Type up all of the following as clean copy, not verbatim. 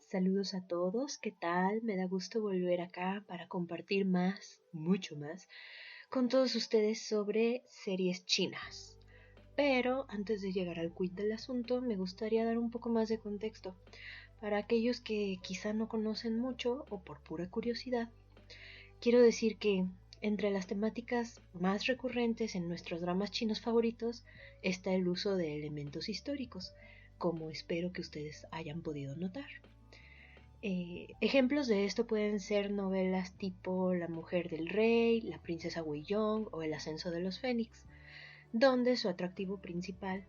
saludos a todos, ¿qué tal? Me da gusto volver acá para compartir más, mucho más, con todos ustedes sobre series chinas. Pero antes de llegar al quid del asunto, me gustaría dar un poco más de contexto para aquellos que quizá no conocen mucho o por pura curiosidad. Quiero decir que entre las temáticas más recurrentes en nuestros dramas chinos favoritos está el uso de elementos históricos, como espero que ustedes hayan podido notar. Ejemplos de esto pueden ser novelas tipo La mujer del rey, La princesa Weiyong o El ascenso de los Fénix, donde su atractivo principal,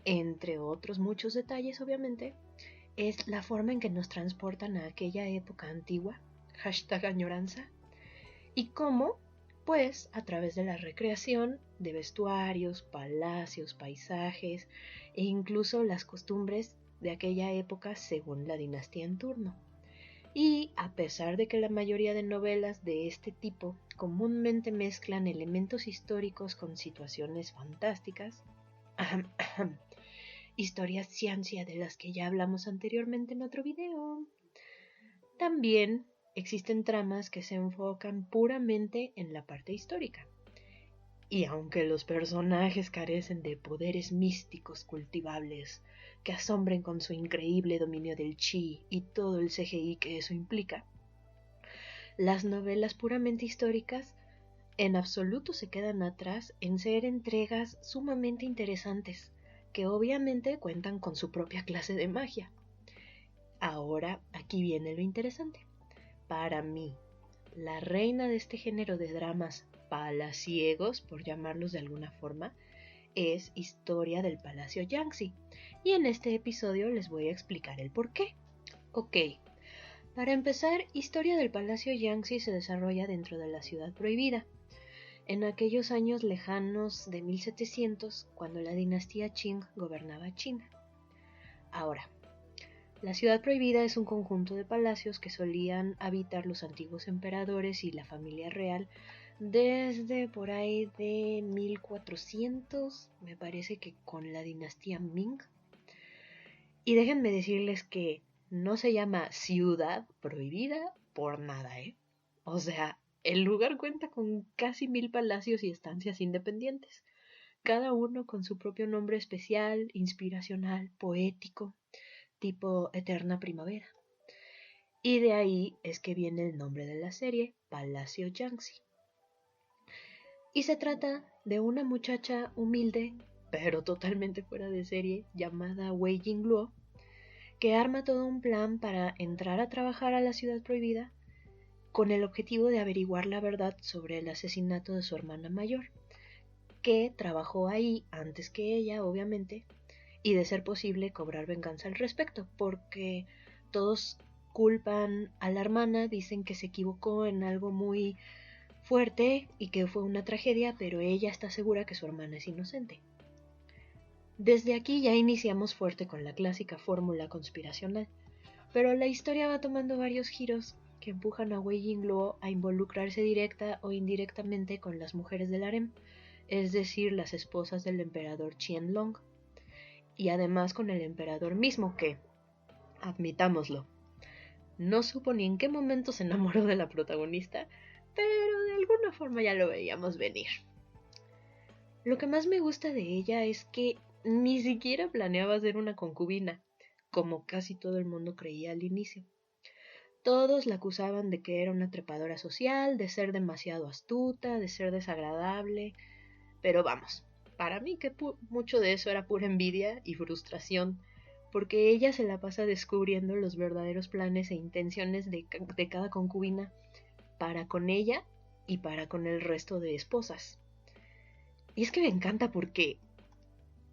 entre otros muchos detalles obviamente, es la forma en que nos transportan a aquella época antigua, #añoranza, y cómo, pues, a través de la recreación de vestuarios, palacios, paisajes e incluso las costumbres de aquella época según la dinastía en turno. Y a pesar de que la mayoría de novelas de este tipo comúnmente mezclan elementos históricos con situaciones fantásticas, historias ciencia de las que ya hablamos anteriormente en otro video, también existen tramas que se enfocan puramente en la parte histórica. Y aunque los personajes carecen de poderes místicos cultivables que asombren con su increíble dominio del chi y todo el CGI que eso implica, las novelas puramente históricas en absoluto se quedan atrás en ser entregas sumamente interesantes, que obviamente cuentan con su propia clase de magia. Ahora, aquí viene lo interesante. Para mí, la reina de este género de dramas palaciegos, por llamarlos de alguna forma, es Historia del Palacio Yangtze. Y en este episodio les voy a explicar el por qué. Ok, para empezar, Historia del Palacio Yangtze se desarrolla dentro de la Ciudad Prohibida, en aquellos años lejanos de 1700, cuando la dinastía Qing gobernaba China. Ahora, la Ciudad Prohibida es un conjunto de palacios que solían habitar los antiguos emperadores y la familia real desde por ahí de 1400, me parece que con la dinastía Ming. Y déjenme decirles que no se llama Ciudad Prohibida por nada, ¿eh? O sea, el lugar cuenta con casi 1000 palacios y estancias independientes, cada uno con su propio nombre especial, inspiracional, poético, tipo Eterna Primavera. Y de ahí es que viene el nombre de la serie, Palacio Yangtze. Y se trata de una muchacha humilde, pero totalmente fuera de serie, llamada Wei Jingluo, que arma todo un plan para entrar a trabajar a la Ciudad Prohibida con el objetivo de averiguar la verdad sobre el asesinato de su hermana mayor, que trabajó ahí antes que ella, obviamente, y de ser posible cobrar venganza al respecto, porque todos culpan a la hermana, dicen que se equivocó en algo muy fuerte y que fue una tragedia, pero ella está segura que su hermana es inocente. Desde aquí ya iniciamos fuerte con la clásica fórmula conspiracional, pero la historia va tomando varios giros que empujan a Wei Jingluo a involucrarse directa o indirectamente con las mujeres del harem, es decir, las esposas del emperador Qianlong, y además con el emperador mismo que, admitámoslo, no supo ni en qué momento se enamoró de la protagonista, pero de alguna forma ya lo veíamos venir. Lo que más me gusta de ella es que ni siquiera planeaba ser una concubina, como casi todo el mundo creía al inicio. Todos la acusaban de que era una trepadora social, de ser demasiado astuta, de ser desagradable, pero vamos, para mí que mucho de eso era pura envidia y frustración, porque ella se la pasa descubriendo los verdaderos planes e intenciones de cada concubina para con ella y para con el resto de esposas. Y es que me encanta porque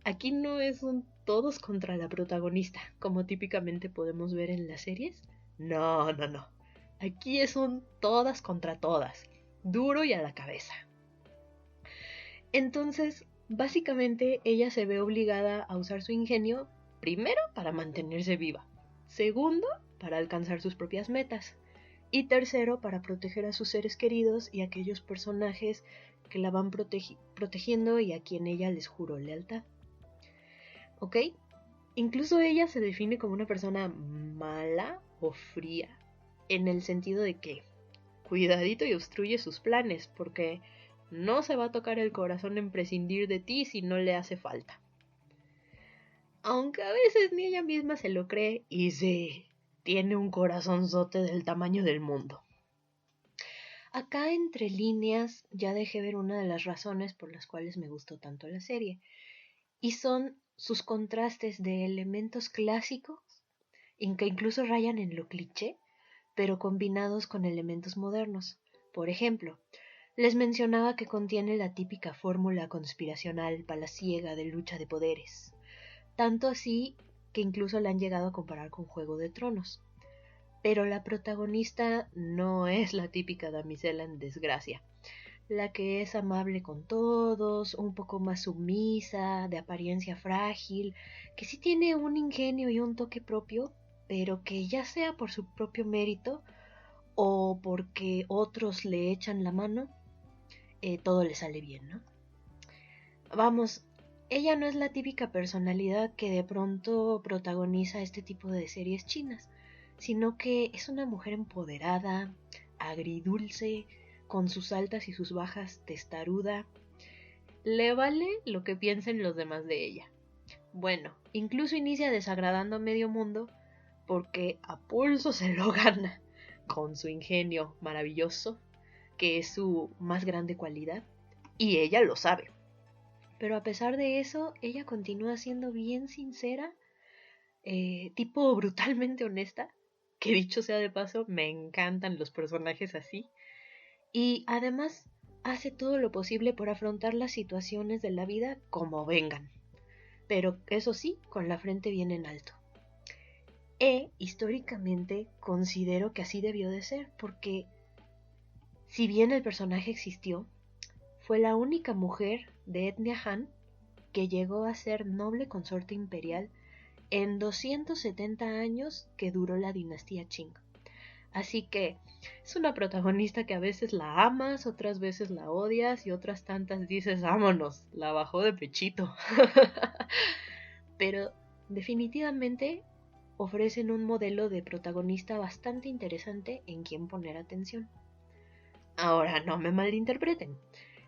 aquí no es un todos contra la protagonista, como típicamente podemos ver en las series. No. Aquí es un todas contra todas, duro y a la cabeza. Entonces, básicamente ella se ve obligada a usar su ingenio, primero para mantenerse viva, segundo para alcanzar sus propias metas, y tercero para proteger a sus seres queridos y a aquellos personajes que la van protegiendo y a quien ella les juró lealtad. ¿Ok? Incluso ella se define como una persona mala o fría, en el sentido de que cuidadito y obstruye sus planes, porque no se va a tocar el corazón en prescindir de ti si no le hace falta. Aunque a veces ni ella misma se lo cree y sí, tiene un corazonzote del tamaño del mundo. Acá entre líneas ya dejé ver una de las razones por las cuales me gustó tanto la serie, y son sus contrastes de elementos clásicos, en que incluso rayan en lo cliché, pero combinados con elementos modernos. Por ejemplo, les mencionaba que contiene la típica fórmula conspiracional palaciega de lucha de poderes, tanto así que incluso la han llegado a comparar con Juego de Tronos. Pero la protagonista no es la típica damisela en desgracia, la que es amable con todos, un poco más sumisa, de apariencia frágil, que sí tiene un ingenio y un toque propio, pero que ya sea por su propio mérito o porque otros le echan la mano, todo le sale bien, ¿no? Vamos, ella no es la típica personalidad que de pronto protagoniza este tipo de series chinas, sino que es una mujer empoderada, agridulce, con sus altas y sus bajas, testaruda. Le vale lo que piensen los demás de ella. Bueno, incluso inicia desagradando a medio mundo porque a pulso se lo gana con su ingenio maravilloso, que es su más grande cualidad, y ella lo sabe. Pero a pesar de eso, ella continúa siendo bien sincera, tipo brutalmente honesta, que dicho sea de paso, me encantan los personajes así, y además hace todo lo posible por afrontar las situaciones de la vida como vengan, pero eso sí, con la frente bien en alto. Históricamente considero que así debió de ser, porque si bien el personaje existió, fue la única mujer de etnia Han que llegó a ser noble consorte imperial en 270 años que duró la dinastía Qing. Así que es una protagonista que a veces la amas, otras veces la odias y otras tantas dices, vámonos, la bajó de pechito. Pero definitivamente ofrecen un modelo de protagonista bastante interesante en quien poner atención. Ahora, no me malinterpreten.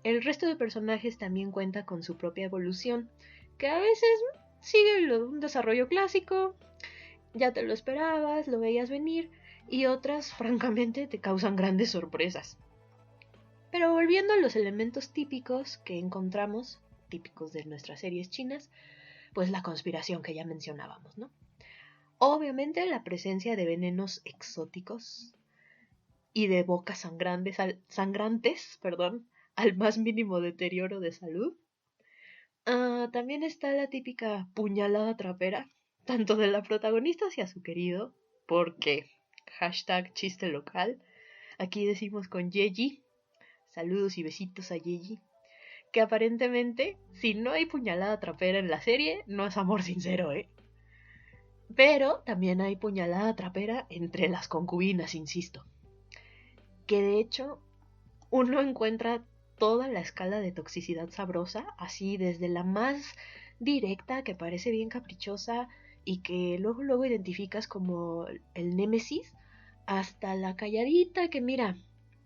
El resto de personajes también cuenta con su propia evolución, que a veces sigue un desarrollo clásico, ya te lo esperabas, lo veías venir, y otras, francamente, te causan grandes sorpresas. Pero volviendo a los elementos típicos que encontramos, típicos de nuestras series chinas, pues la conspiración que ya mencionábamos, ¿no? Obviamente la presencia de venenos exóticos y de bocas sangrantes, al más mínimo deterioro de salud. También está la típica puñalada trapera, tanto de la protagonista hacia su querido, porque hashtag chiste local, aquí decimos con Yeji, saludos y besitos a Yeji, que aparentemente, si no hay puñalada trapera en la serie, no es amor sincero, ¿eh? Pero también hay puñalada trapera entre las concubinas, insisto. Que de hecho uno encuentra toda la escala de toxicidad sabrosa, así desde la más directa, que parece bien caprichosa y que luego identificas como el némesis, hasta la calladita que mira,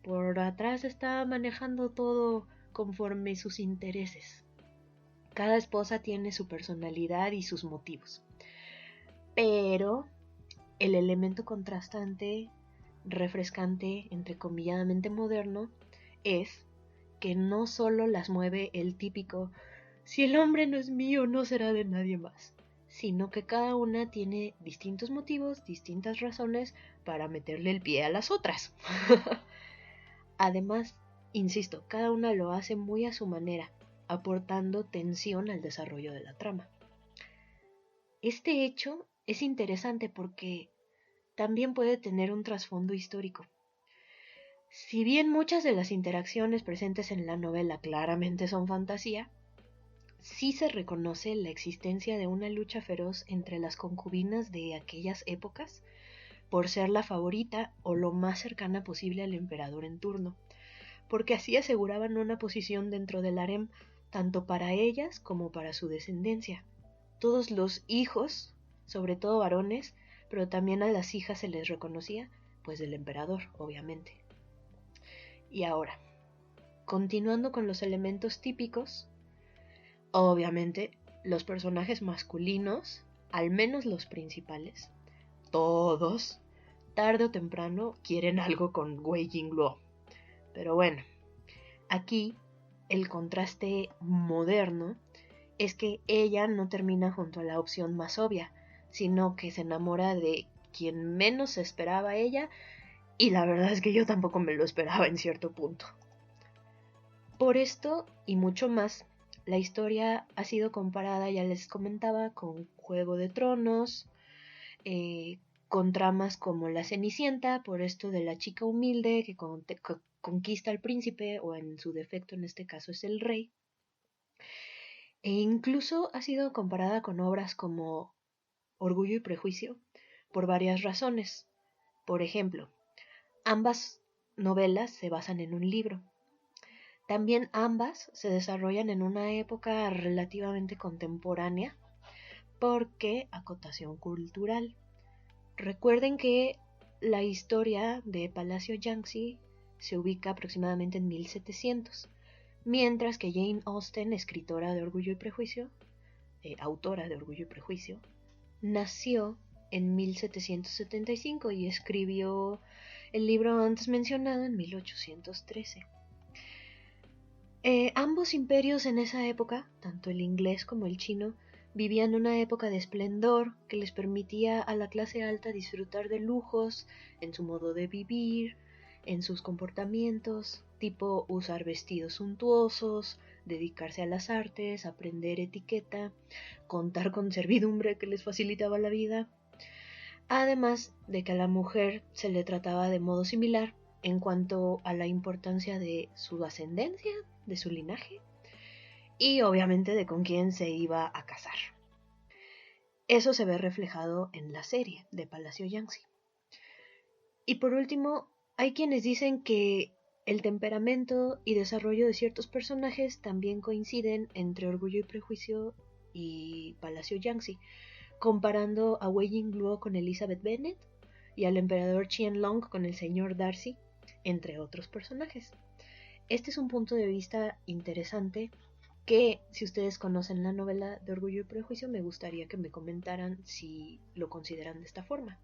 por atrás está manejando todo conforme sus intereses. Cada esposa tiene su personalidad y sus motivos. Pero el elemento contrastante, refrescante, entrecomilladamente moderno, es que no solo las mueve el típico si el hombre no es mío no será de nadie más, sino que cada una tiene distintos motivos, distintas razones para meterle el pie a las otras. Además, insisto, cada una lo hace muy a su manera, aportando tensión al desarrollo de la trama. Este hecho es interesante porque también puede tener un trasfondo histórico. Si bien muchas de las interacciones presentes en la novela claramente son fantasía, sí se reconoce la existencia de una lucha feroz entre las concubinas de aquellas épocas por ser la favorita o lo más cercana posible al emperador en turno, porque así aseguraban una posición dentro del harem tanto para ellas como para su descendencia. todos los hijos, sobre todo varones, pero también a las hijas se les reconocía, pues del emperador, obviamente. Y ahora, continuando con los elementos típicos, obviamente los personajes masculinos, al menos los principales, todos, tarde o temprano, quieren algo con Wei Jingluo. Pero bueno, aquí el contraste moderno es que ella no termina junto a la opción más obvia, sino que se enamora de quien menos se esperaba ella, y la verdad es que yo tampoco me lo esperaba en cierto punto. Por esto y mucho más, la historia ha sido comparada, ya les comentaba, con Juego de Tronos, con tramas como La Cenicienta, por esto de la chica humilde que conquista al príncipe, o en su defecto en este caso es el rey. E incluso ha sido comparada con obras como Orgullo y Prejuicio por varias razones. Por ejemplo, ambas novelas se basan en un libro. También ambas se desarrollan en una época relativamente contemporánea porque, acotación cultural, recuerden que la historia de Palacio Yangtze se ubica aproximadamente en 1700, mientras que Jane Austen, escritora de Orgullo y Prejuicio, autora de Orgullo y Prejuicio, nació en 1775 y escribió el libro antes mencionado en 1813. Ambos imperios en esa época, tanto el inglés como el chino, vivían una época de esplendor que les permitía a la clase alta disfrutar de lujos en su modo de vivir, en sus comportamientos, tipo usar vestidos suntuosos, dedicarse a las artes, aprender etiqueta, contar con servidumbre que les facilitaba la vida, además de que a la mujer se le trataba de modo similar en cuanto a la importancia de su ascendencia, de su linaje, y obviamente de con quién se iba a casar. Eso se ve reflejado en la serie de Palacio Yangtze. Y por último, hay quienes dicen que el temperamento y desarrollo de ciertos personajes también coinciden entre Orgullo y Prejuicio y Palacio Yangtze, comparando a Wei Jingluo con Elizabeth Bennet y al emperador Qianlong con el señor Darcy, entre otros personajes. Este es un punto de vista interesante que, si ustedes conocen la novela de Orgullo y Prejuicio, me gustaría que me comentaran si lo consideran de esta forma.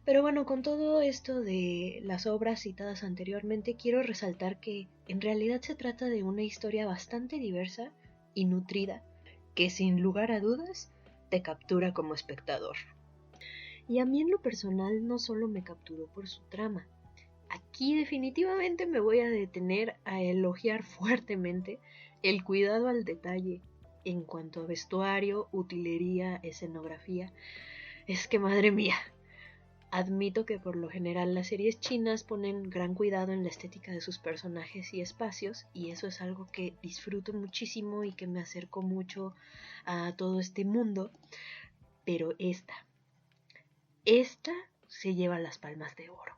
Pero bueno, con todo esto de las obras citadas anteriormente, quiero resaltar que en realidad se trata de una historia bastante diversa y nutrida, que sin lugar a dudas te captura como espectador. Y a mí en lo personal no solo me capturó por su trama. Aquí definitivamente me voy a detener a elogiar fuertemente el cuidado al detalle en cuanto a vestuario, utilería, escenografía. Es que madre mía, admito que por lo general las series chinas ponen gran cuidado en la estética de sus personajes y espacios, y eso es algo que disfruto muchísimo y que me acerco mucho a todo este mundo, pero esta se lleva las palmas de oro.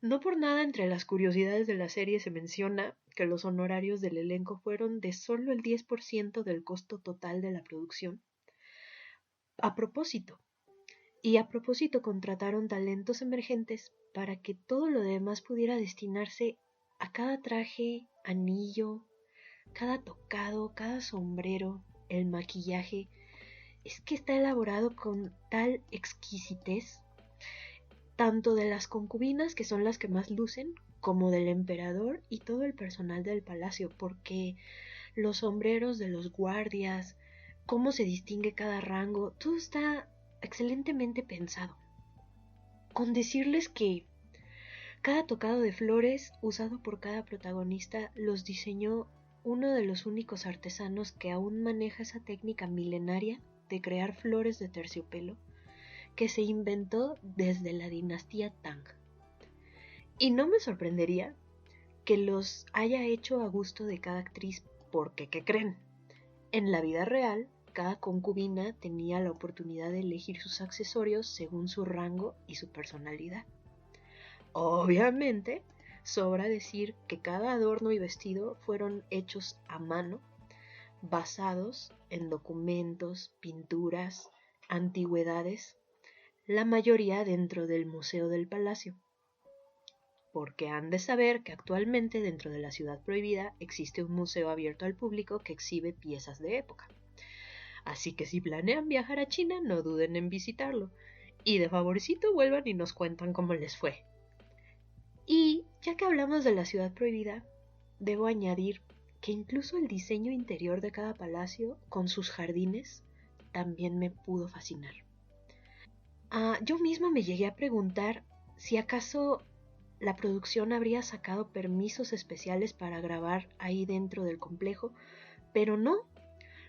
No por nada entre las curiosidades de la serie se menciona que los honorarios del elenco fueron de solo el 10% del costo total de la producción. A propósito contrataron talentos emergentes para que todo lo demás pudiera destinarse a cada traje, anillo, cada tocado, cada sombrero, el maquillaje. Es que está elaborado con tal exquisitez, tanto de las concubinas, que son las que más lucen, como del emperador y todo el personal del palacio, porque los sombreros de los guardias, cómo se distingue cada rango, todo está excelentemente pensado. Con decirles que cada tocado de flores usado por cada protagonista los diseñó uno de los únicos artesanos que aún maneja esa técnica milenaria de crear flores de terciopelo, que se inventó desde la dinastía Tang. Y no me sorprendería que los haya hecho a gusto de cada actriz, porque ¿qué creen? En la vida real, cada concubina tenía la oportunidad de elegir sus accesorios según su rango y su personalidad. Obviamente, sobra decir que cada adorno y vestido fueron hechos a mano basados en documentos, pinturas, antigüedades, la mayoría dentro del Museo del Palacio, porque han de saber que actualmente dentro de la Ciudad Prohibida existe un museo abierto al público que exhibe piezas de época. Así que si planean viajar a China, no duden en visitarlo, y de favorcito vuelvan y nos cuentan cómo les fue. Y ya que hablamos de la Ciudad Prohibida, debo añadir que incluso el diseño interior de cada palacio, con sus jardines, también me pudo fascinar. Yo misma me llegué a preguntar si acaso la producción habría sacado permisos especiales para grabar ahí dentro del complejo, pero no.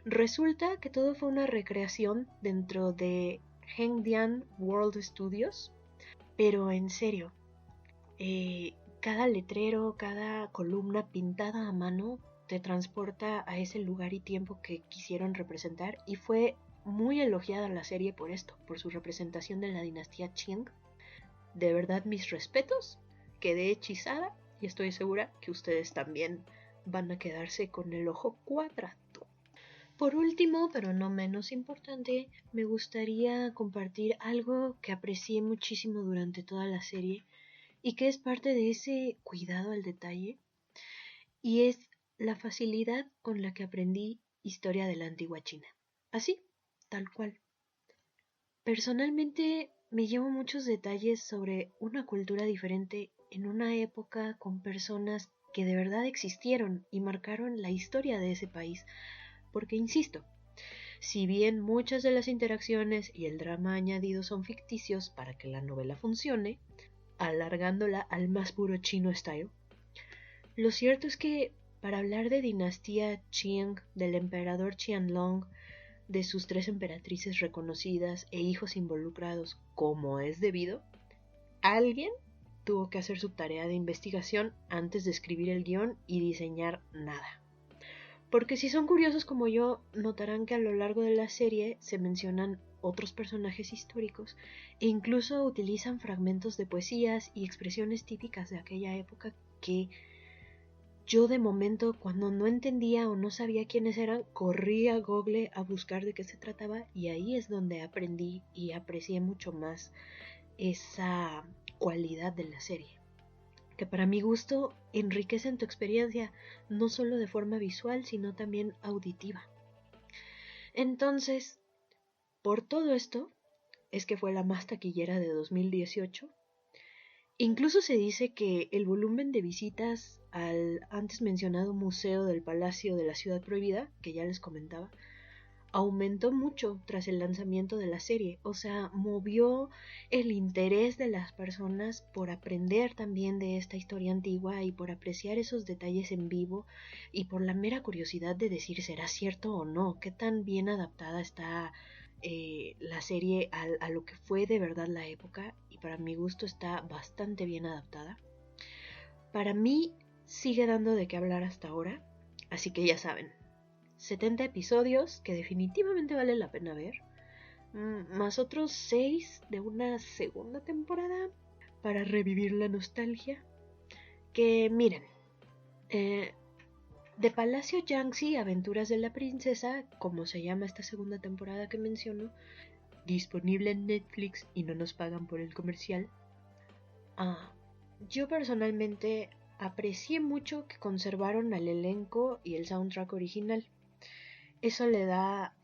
Resulta que todo fue una recreación dentro de Hengdian World Studios, pero en serio, cada letrero, cada columna pintada a mano te transporta a ese lugar y tiempo que quisieron representar, y fue muy elogiada la serie por esto, por su representación de la dinastía Qing. De verdad, mis respetos, quedé hechizada y estoy segura que ustedes también van a quedarse con el ojo cuadrado. Por último, pero no menos importante, me gustaría compartir algo que aprecié muchísimo durante toda la serie y que es parte de ese cuidado al detalle, y es la facilidad con la que aprendí historia de la antigua China. Así, tal cual. Personalmente me llevo muchos detalles sobre una cultura diferente en una época con personas que de verdad existieron y marcaron la historia de ese país, porque insisto, si bien muchas de las interacciones y el drama añadido son ficticios para que la novela funcione, alargándola al más puro chino style, lo cierto es que para hablar de dinastía Qing, del emperador Qianlong, de sus 3 emperatrices reconocidas e hijos involucrados como es debido, alguien tuvo que hacer su tarea de investigación antes de escribir el guión y diseñar nada. Porque si son curiosos como yo, notarán que a lo largo de la serie se mencionan otros personajes históricos e incluso utilizan fragmentos de poesías y expresiones típicas de aquella época que yo de momento, cuando no entendía o no sabía quiénes eran, corrí a Google a buscar de qué se trataba, y ahí es donde aprendí y aprecié mucho más esa cualidad de la serie, que para mi gusto enriquecen tu experiencia no solo de forma visual, sino también auditiva. Entonces, por todo esto, es que fue la más taquillera de 2018. Incluso se dice que el volumen de visitas al antes mencionado Museo del Palacio de la Ciudad Prohibida, que ya les comentaba, aumentó mucho tras el lanzamiento de la serie. O sea, movió el interés de las personas por aprender también de esta historia antigua y por apreciar esos detalles en vivo, y por la mera curiosidad de decir, ¿será cierto o no? ¿Qué tan bien adaptada está la serie a lo que fue de verdad la época? Y para mi gusto está bastante bien adaptada. Para mí sigue dando de qué hablar hasta ahora, así que ya saben, 70 episodios que definitivamente vale la pena ver, más otros 6 de una segunda temporada para revivir la nostalgia. Que miren, de Palacio Yangtze, Aventuras de la Princesa, como se llama esta segunda temporada que menciono, disponible en Netflix y no nos pagan por el comercial. Yo personalmente aprecié mucho que conservaron al elenco y el soundtrack original. Eso le da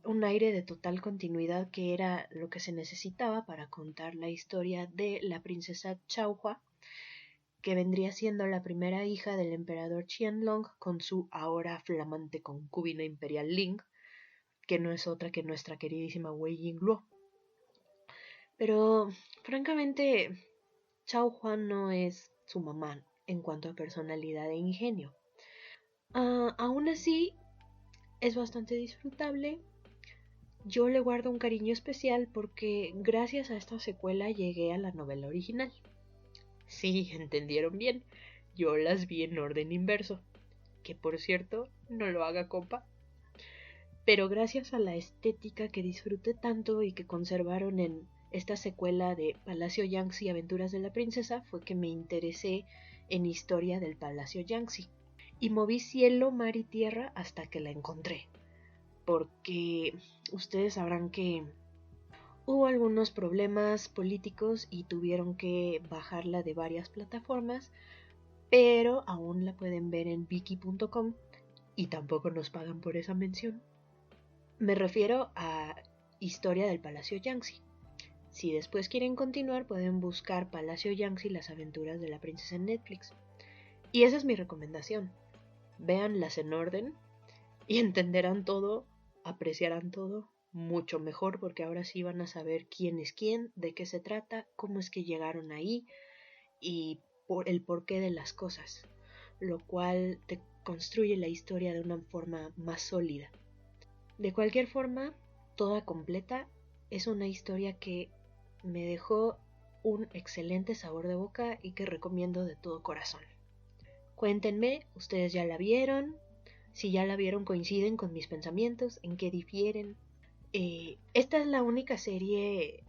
un aire de total continuidad, que era lo que se necesitaba para contar la historia de la princesa Chaohua, que vendría siendo la primera hija del emperador Qianlong con su ahora flamante concubina imperial Ling, que no es otra que nuestra queridísima Wei Yingluo. Pero francamente, Chaohua no es su mamá en cuanto a personalidad e ingenio. Aún así, es bastante disfrutable. Yo le guardo un cariño especial porque gracias a esta secuela llegué a la novela original. Sí, entendieron bien, yo las vi en orden inverso, que por cierto, no lo haga compa. Pero gracias a la estética que disfruté tanto y que conservaron en esta secuela de Palacio Yangtze y Aventuras de la Princesa, fue que me interesé en historia del Palacio Yangtze. y moví cielo, mar y tierra hasta que la encontré. Porque ustedes sabrán que hubo algunos problemas políticos y tuvieron que bajarla de varias plataformas, pero aún la pueden ver en viki.com y tampoco nos pagan por esa mención. Me refiero a Historia del Palacio Yangtze. Si después quieren continuar, pueden buscar Palacio Yangtze y las aventuras de la princesa en Netflix. Y esa es mi recomendación. Véanlas en orden y entenderán todo, apreciarán todo mucho mejor, porque ahora sí van a saber quién es quién, de qué se trata, cómo es que llegaron ahí y por el porqué de las cosas, lo cual te construye la historia de una forma más sólida. De cualquier forma, toda completa, es una historia que me dejó un excelente sabor de boca y que recomiendo de todo corazón. Cuéntenme, ¿ustedes ya la vieron? Si ya la vieron, coinciden con mis pensamientos, en qué difieren. Esta es la única serie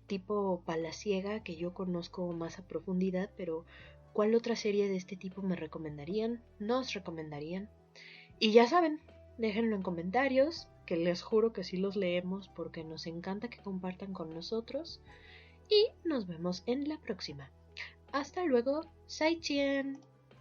tipo palaciega que yo conozco más a profundidad, pero ¿cuál otra serie de este tipo me recomendarían? ¿Nos recomendarían? Y ya saben, déjenlo en comentarios, que les juro que sí los leemos porque nos encanta que compartan con nosotros. Y nos vemos en la próxima. Hasta luego, Sai Chien.